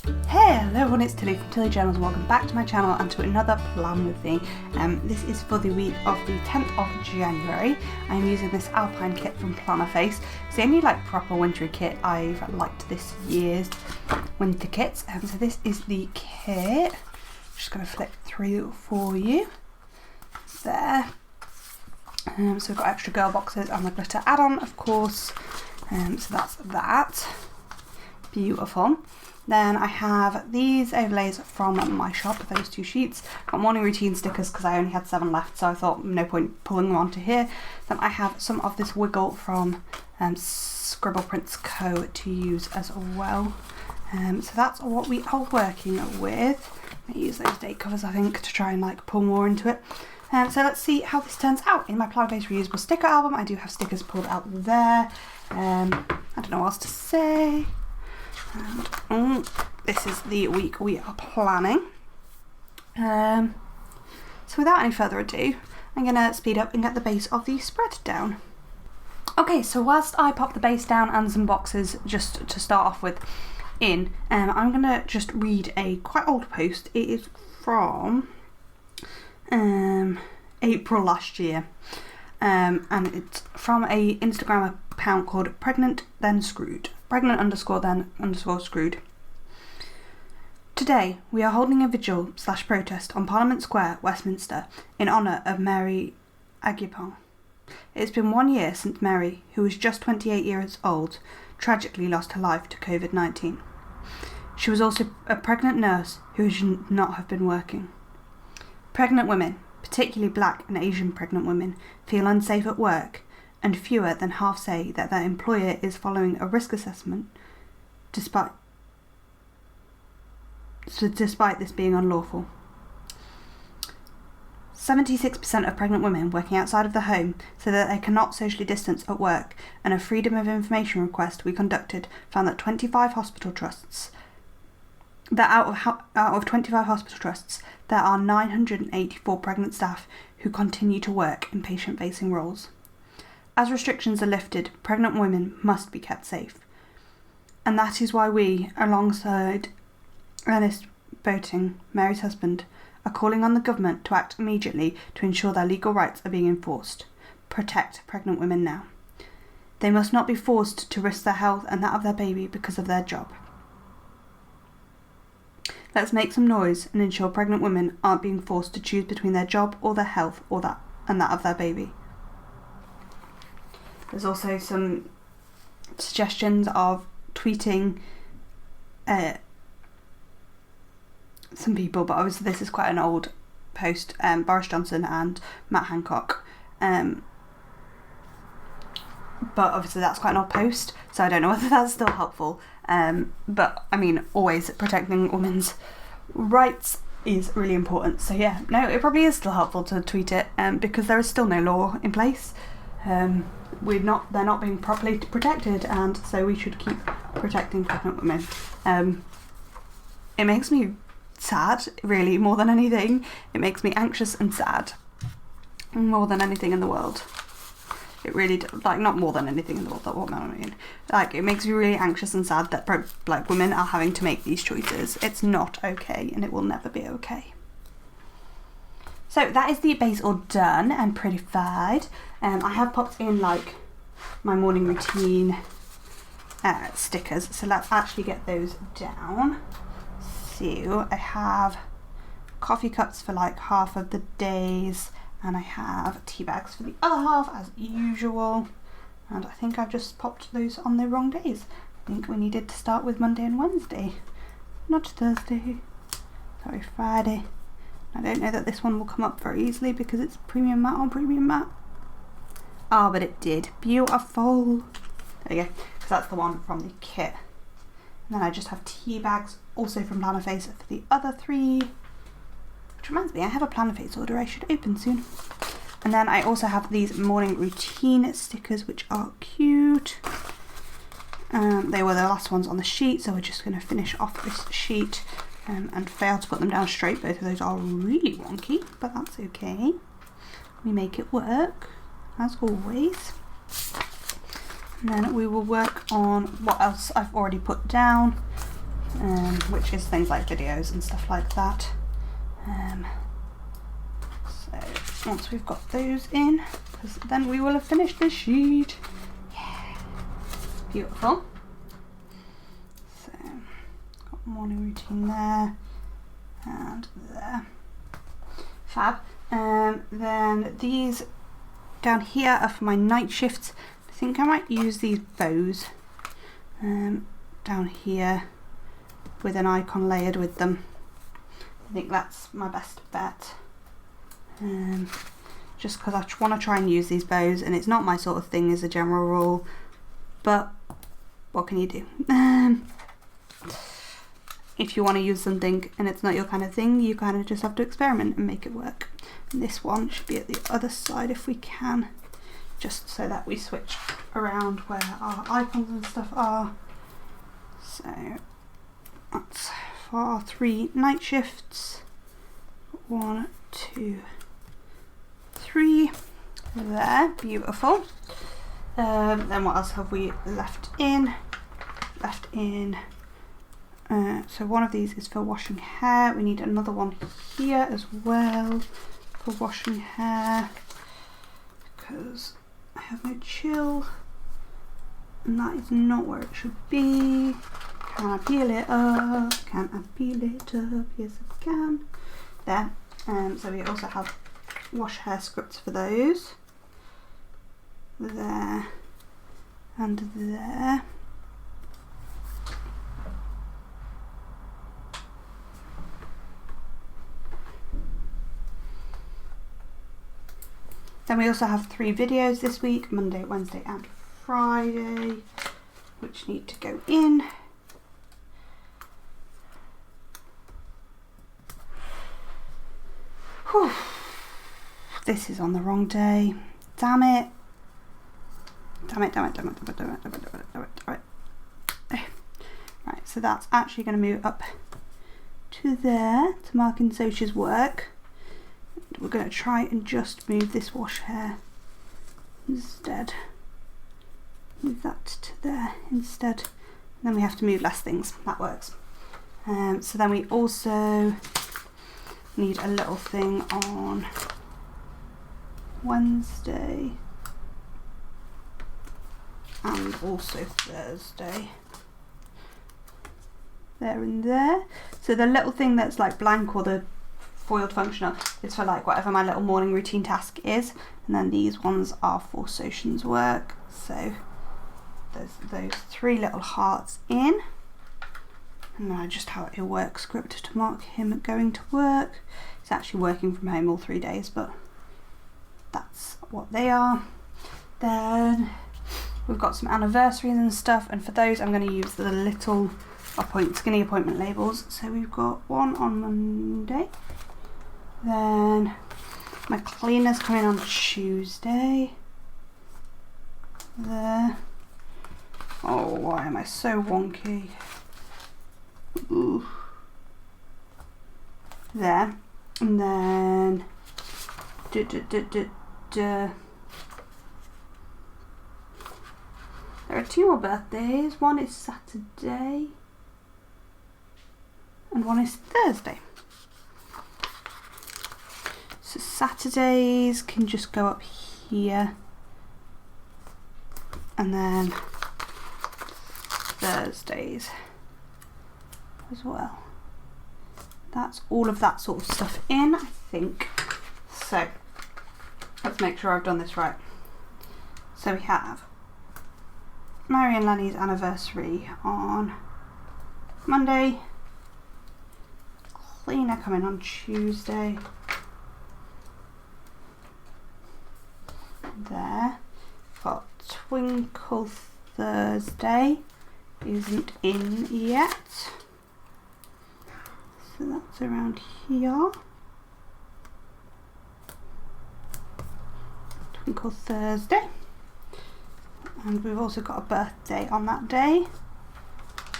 Hello everyone, it's Tilly from Tilly Journals. Welcome back to my channel and to another plan with me. This is for the week of the 10th of January. I'm using this Alpine kit from Plannerface. It's the only proper wintry kit I've liked this year's winter kits. So this is the kit. Just going to flip through for you. There. So we've got extra girl boxes and the glitter add-on, of course. So that's that. Beautiful. Then I have these overlays from my shop, those two sheets. Got morning routine stickers because I only had 7 left, so I thought no point pulling them onto here. Then I have some of this wiggle from Scribble Prints Co. to use as well. So that's what we are working with. I'm going to use those date covers, I think, to try and pull more into it. So let's see how this turns out. In my Plannerface reusable sticker album, I do have stickers pulled out there. I don't know what else to say. And this is the week we are planning. So without any further ado, I'm going to speed up and get the base of the spread down. Okay, so whilst I pop the base down and some boxes just to start off with in, I'm going to just read a quite old post. It is from April last year, and it's from a Instagram account called Pregnant Then Screwed. Pregnant_then_screwed. Today, we are holding a vigil/protest on Parliament Square, Westminster, in honour of Mary Aguipong. It has been 1 year since Mary, who was just 28 years old, tragically lost her life to COVID-19. She was also a pregnant nurse who should not have been working. Pregnant women, particularly Black and Asian pregnant women, feel unsafe at work, and fewer than half say that their employer is following a risk assessment despite this being unlawful. 76% of pregnant women working outside of the home say that they cannot socially distance at work, and a Freedom of Information request we conducted found that out of 25 hospital trusts, there are 984 pregnant staff who continue to work in patient-facing roles. As restrictions are lifted, pregnant women must be kept safe. And that is why we, alongside Ernest Boating, Mary's husband, are calling on the government to act immediately to ensure their legal rights are being enforced. Protect pregnant women now. They must not be forced to risk their health and that of their baby because of their job. Let's make some noise and ensure pregnant women aren't being forced to choose between their job or their health or that of their baby. There's also some suggestions of tweeting some people, but obviously this is quite an old post. Boris Johnson and Matt Hancock. But obviously that's quite an old post, so I don't know whether that's still helpful. But I mean, always protecting women's rights is really important. So yeah, no, it probably is still helpful to tweet it, because there is still no law in place. They're not being properly protected, and so we should keep protecting pregnant women. It makes me sad, really, more than anything. It makes me anxious and sad, more than anything in the world. It really, not more than anything in the world, that's what I mean. It makes me really anxious and sad that women are having to make these choices. It's not okay, and it will never be okay. So that is the base all done and prettified. I have popped in my morning routine stickers, so let's actually get those down. So I have coffee cups for half of the days, and I have tea bags for the other half as usual, and I think I've just popped those on the wrong days. I think we needed to start with Monday and Wednesday, not Thursday. Sorry, Friday. I don't know that this one will come up very easily because it's premium matte on premium matte. Oh, but it did. Beautiful. There we go, because that's the one from the kit. And then I just have tea bags, also from Plannerface, for the other 3. Which reminds me, I have a Plannerface order I should open soon. And then I also have these morning routine stickers, which are cute. They were the last ones on the sheet, so we're just going to finish off this sheet and fail to put them down straight. Both of those are really wonky, but that's okay. We make it work, as always. And then we will work on what else I've already put down which is things like videos and stuff like that. So once we've got those in, because then we will have finished this sheet. Yeah, beautiful. So got morning routine there and there. Fab. Then these down here are for my night shifts. I think I might use these bows down here with an icon layered with them. I think that's my best bet. Just because I want to try and use these bows, and it's not my sort of thing as a general rule, but what can you do? If you want to use something and it's not your kind of thing, you kind of just have to experiment and make it work. And this one should be at the other side if we can, just so that we switch around where our icons and stuff are. So that's for our 3 night shifts. 1, 2, 3. There, beautiful. Then what else have we left in? So one of these is for washing hair. We need another one here as well for washing hair, because I have no chill and that is not where it should be. Can I peel it up? Can I peel it up? Yes I can. There. So we also have wash hair scripts for those. There and there. Then we also have 3 videos this week, Monday, Wednesday and Friday, which need to go in. Whew. This is on the wrong day. Damn it. Right, so that's actually going to move up to there to Mark and Sochia's work. We're going to try and just move this wash hair instead. Move that to there instead. And then we have to move less things. That works. So then we also need a little thing on Wednesday and also Thursday. There and there. So the little thing that's like blank, or the foiled functional, is for like whatever my little morning routine task is, and then these ones are for Soshan's work. So there's those 3 little hearts in, and then I just have a work script to mark him going to work. He's actually working from home all 3 days, but that's what they are. Then we've got some anniversaries and stuff, and for those I'm going to use the little skinny appointment labels. So we've got one on Monday. Then my cleaner's coming on Tuesday. There. Oh, why am I so wonky? Ooh. There. And then there are 2 more birthdays. One is Saturday and one is Thursday. So Saturdays can just go up here, and then Thursdays as well. That's all of that sort of stuff in, I think. So let's make sure I've done this right. So we have Mary and Lenny's anniversary on Monday, cleaner coming on Tuesday. There. Got Twinkle Thursday, isn't in yet. So that's around here. Twinkle Thursday. And we've also got a birthday on that day.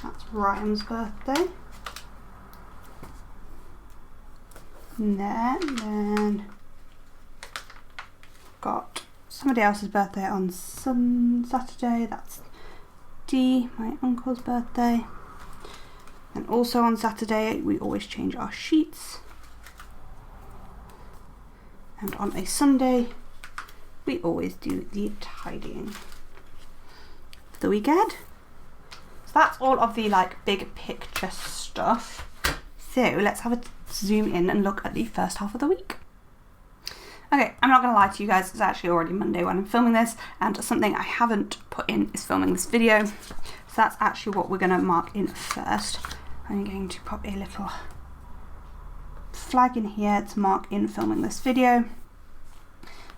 That's Ryan's birthday. And then got somebody else's birthday on Saturday. That's Dee, my uncle's birthday. And also on Saturday, we always change our sheets. And on a Sunday, we always do the tidying for the weekend. So that's all of the like big picture stuff. So let's have a zoom in and look at the first half of the week. Okay, I'm not going to lie to you guys, it's actually already Monday when I'm filming this, and something I haven't put in is filming this video. So that's actually what we're going to mark in first. I'm going to pop a little flag in here to mark in filming this video.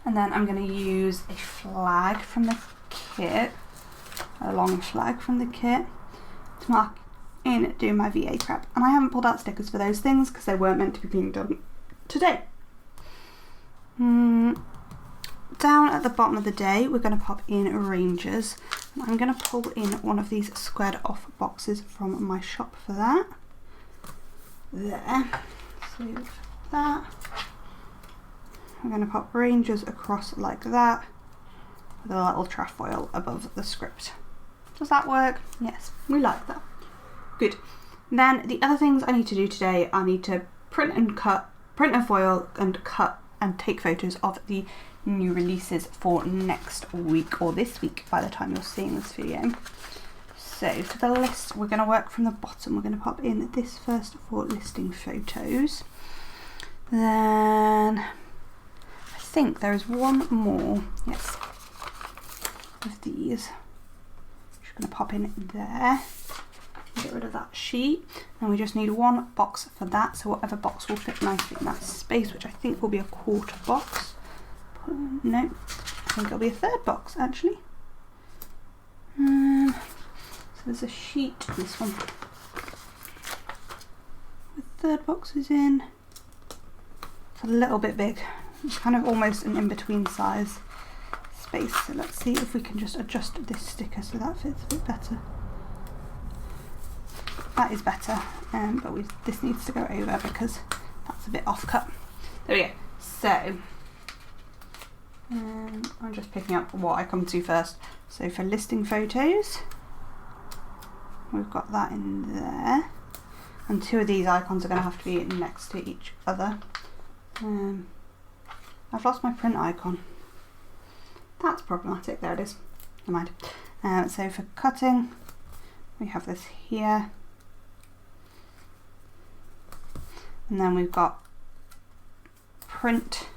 And then I'm going to use a flag from the kit, a long flag from the kit, to mark in doing my VA prep. And I haven't pulled out stickers for those things because they weren't meant to be being done today. Down at the bottom of the day, we're going to pop in Rangers. I'm going to pull in one of these squared off boxes from my shop for that. There. So that. I'm going to pop Rangers across like that with a little trefoil above the script. Does that work? Yes, we like that. Good. Then the other things I need to do today, I need to print a foil and cut and take photos of the new releases for next week, or this week by the time you're seeing this video. So for the list, we're going to work from the bottom. We're going to pop in this first for listing photos. Then I think there is one more, yes, of these. Just going to pop in there. Get rid of that sheet, and we just need one box for that, so whatever box will fit nicely in that space, which I think will be a quarter box. No, I think it'll be a third box actually. So there's a sheet, this one with third boxes in. It's a little bit big, it's kind of almost an in-between size space, so let's see if we can just adjust this sticker so that fits a bit better. That is better, but this needs to go over because that's a bit off cut. There we go. So I'm just picking up what I come to first. So for listing photos, we've got that in there, and two of these icons are going to have to be next to each other. I've lost my print icon. That's problematic. There it is. Never mind. So for cutting, we have this here. And then we've got print,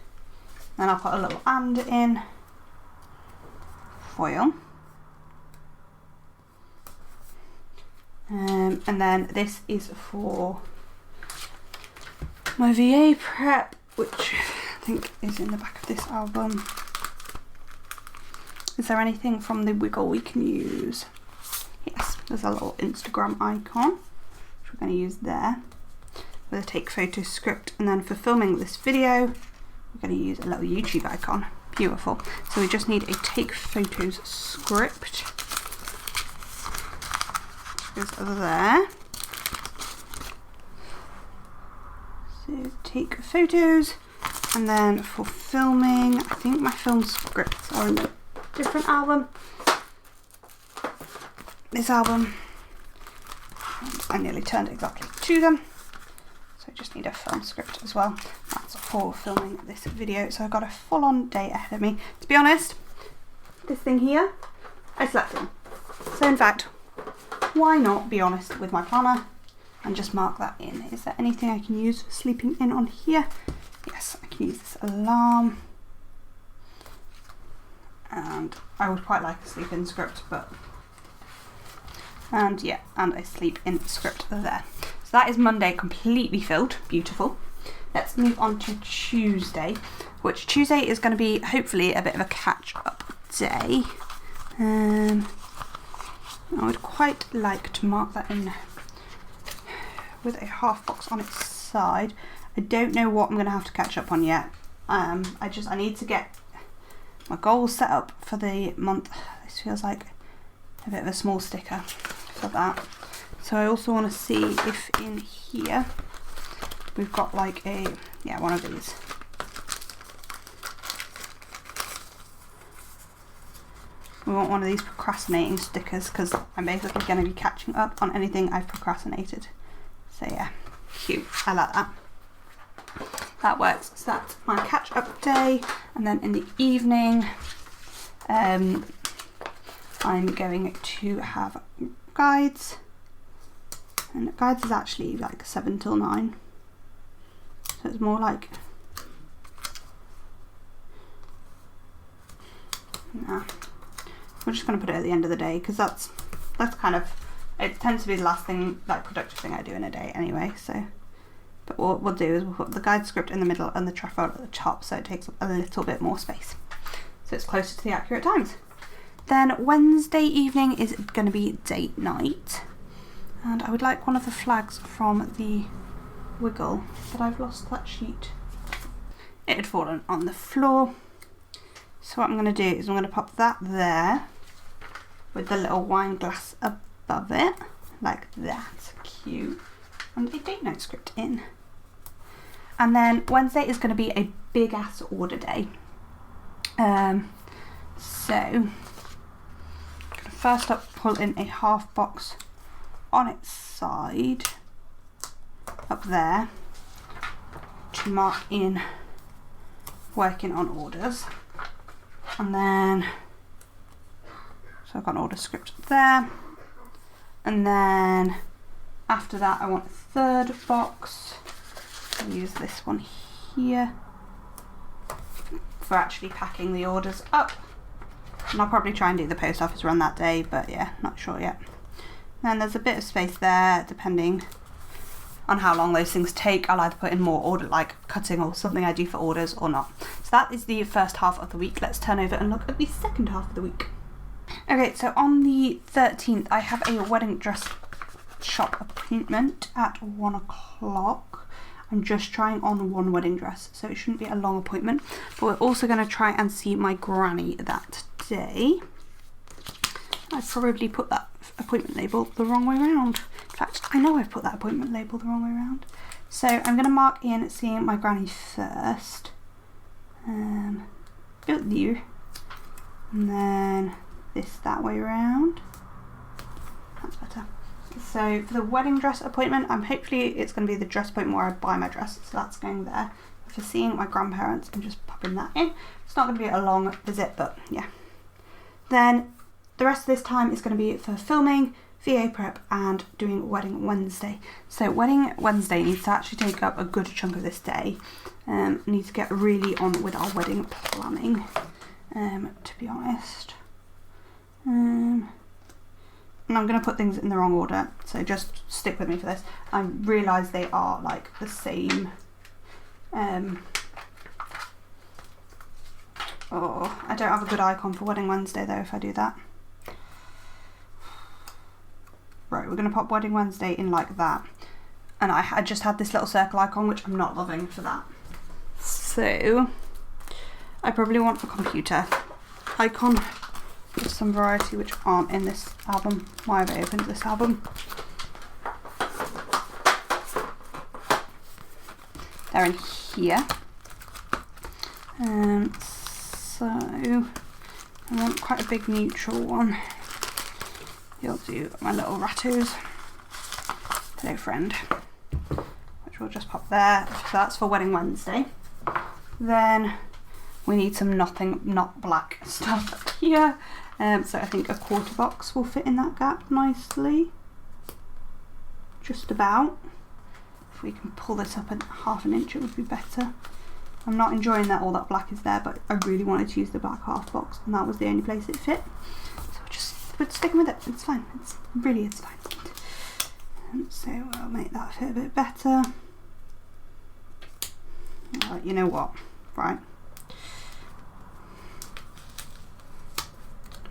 then I'll put a little and in, foil, and then this is for my VA prep, which I think is in the back of this album. Is there anything from the wiggle we can use? Yes, there's a little Instagram icon, which we're going to use there, with a take photo script. And then for filming this video, we're going to use a little YouTube icon. Beautiful. So we just need a take photos script, which goes over there. So take photos, and then for filming, I think my film scripts are in a different album. This album, I nearly turned exactly to them. So I just need a film script as well. That's for filming this video. So I've got a full-on day ahead of me. To be honest, this thing here, I slept in. So in fact, why not be honest with my planner and just mark that in? Is there anything I can use for sleeping in on here? Yes, I can use this alarm. And I would quite like a sleep-in script, but... And yeah, and a sleep-in script there. So that is Monday completely filled. Beautiful. Let's move on to Tuesday, which Tuesday is going to be hopefully a bit of a catch-up day. I would quite like to mark that in with a half box on its side. I don't know what I'm going to have to catch up on yet. I need to get my goals set up for the month. This feels like a bit of a small sticker for that. So I also want to see if in here we've got like a, yeah, one of these. We want one of these procrastinating stickers because I'm basically going to be catching up on anything I've procrastinated So yeah, cute, I like that. That works. So that's my catch up day, and then in the evening I'm going to have guides, and guides is actually like 7 till 9, so it's more like, nah, we're just going to put it at the end of the day, because that's kind of, it tends to be the last thing, like productive thing I do in a day anyway. So but what we'll do is we'll put the guide script in the middle and the trefoil at the top, so it takes up a little bit more space, so it's closer to the accurate times. Then Wednesday evening is going to be date night, and I would like one of the flags from the wiggle, but I've lost that sheet. It had fallen on the floor, so what I'm going to do is I'm going to pop that there with the little wine glass above it, like that, cute, and a date night script in. And then Wednesday is going to be a big ass order day. So first up, pull in a half box on its side up there to mark in working on orders, and then so I've got an order script there, and then after that I want a third box. I'll use this one here for actually packing the orders up, and I'll probably try and do the post office run that day, but yeah, not sure yet. Then there's a bit of space there, depending on how long those things take. I'll either put in more order, like cutting or something I do for orders, or not. So that is the first half of the week. Let's turn over and look at the second half of the week. Okay, so on the 13th I have a wedding dress shop appointment at 1 o'clock. I'm just trying on one wedding dress, so it shouldn't be a long appointment, but we're also going to try and see my granny that day. I probably put that appointment label the wrong way around. In fact, I know I've put that appointment label the wrong way around. So I'm going to mark in seeing my granny first. Go there. And then this that way around. That's better. So for the wedding dress appointment, hopefully it's going to be the dress appointment where I buy my dress, so that's going there. For seeing my grandparents, I'm just popping that in. It's not going to be a long visit, but yeah. Then the rest of this time is going to be for filming, VA prep, and doing Wedding Wednesday. So Wedding Wednesday needs to actually take up a good chunk of this day. Need to get really on with our wedding planning, to be honest. And I'm going to put things in the wrong order, so just stick with me for this. I realise they are like the same. Oh, I don't have a good icon for Wedding Wednesday though if I do that. Right, we're going to pop Wedding Wednesday in like that. And I just had this little circle icon, which I'm not loving for that. So I probably want a computer icon with some variety which aren't in this album. Why have I opened this album? They're in here. So I want quite a big neutral one. You'll do my little rattos. Hello friend. Which we'll just pop there. So that's for Wedding Wednesday. Then we need some not black stuff here. So I think a quarter box will fit in that gap nicely. Just about. If we can pull this up at ½ an inch, it would be better. I'm not enjoying that all that black is there, but I really wanted to use the black half box, and that was the only place it fit. So we're sticking with it. It's fine. It's fine. And so we'll make that fit a bit better. You know what? Right.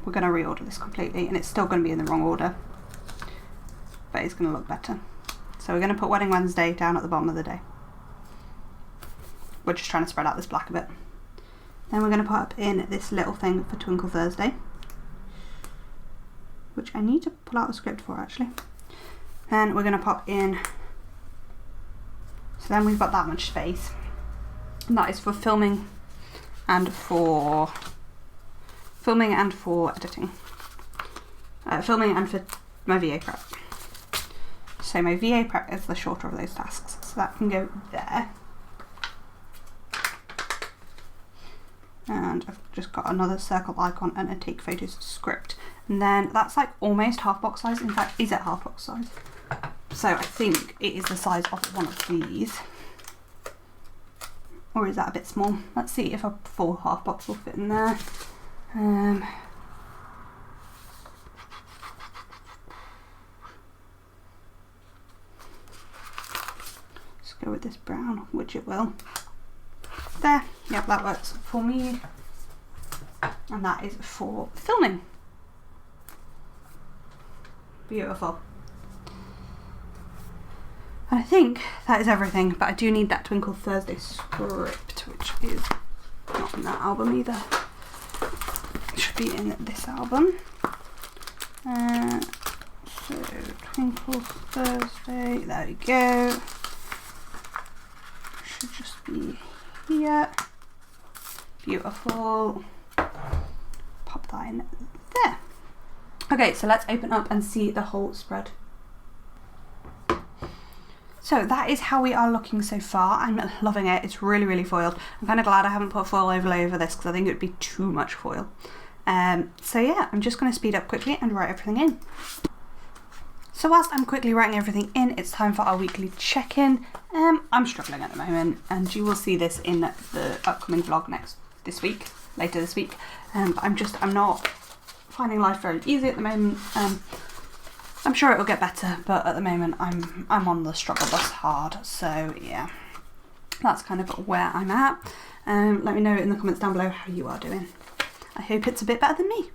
We're going to reorder this completely, and it's still going to be in the wrong order, but it's going to look better. So we're going to put Wedding Wednesday down at the bottom of the day. We're just trying to spread out this black a bit. Then we're going to put up in this little thing for Twinkle Thursday, which I need to pull out a script for actually. Then we're going to pop in, so then we've got that much space, and that is for filming and for editing. Filming and for my VA prep. So my VA prep is the shorter of those tasks, so that can go there. And I've just got another circle icon and a take photos script. And then that's like almost half box size. In fact, is it half box size? So I think it is the size of one of these. Or is that a bit small? Let's see if a full half box will fit in there. Let's go with this brown, which it will. There, yep, that works for me. And that is for filming. Beautiful. And I think that is everything, but I do need that Twinkle Thursday script, which is not in that album either. It should be in this album. So Twinkle Thursday, there we go. Should just be here. Beautiful. Pop that in there. Okay, so let's open up and see the whole spread. So that is how we are looking so far. I'm loving it. It's really, really foiled. I'm kind of glad I haven't put foil overlay over this because I think it would be too much foil. So yeah, I'm just going to speed up quickly and write everything in. So whilst I'm quickly writing everything in, it's time for our weekly check-in. I'm struggling at the moment, and you will see this in the upcoming vlog later this week. But I'm not finding life very easy at the moment. I'm sure it will get better, but at the moment I'm on the struggle bus hard. So yeah, that's kind of where I'm at. Let me know in the comments down below how you are doing. I hope it's a bit better than me.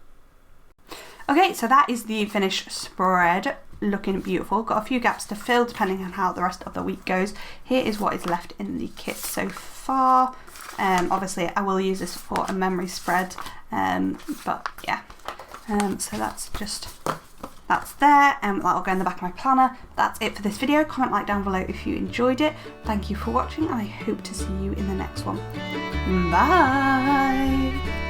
Okay, so that is the finished spread. Looking beautiful. Got a few gaps to fill depending on how the rest of the week goes. Here is what is left in the kit so far. Obviously I will use this for a memory spread, but yeah. So that's there, and that'll go in the back of my planner. That's it for this video. Comment, like down below if you enjoyed it. Thank you for watching, and I hope to see you in the next one. Bye!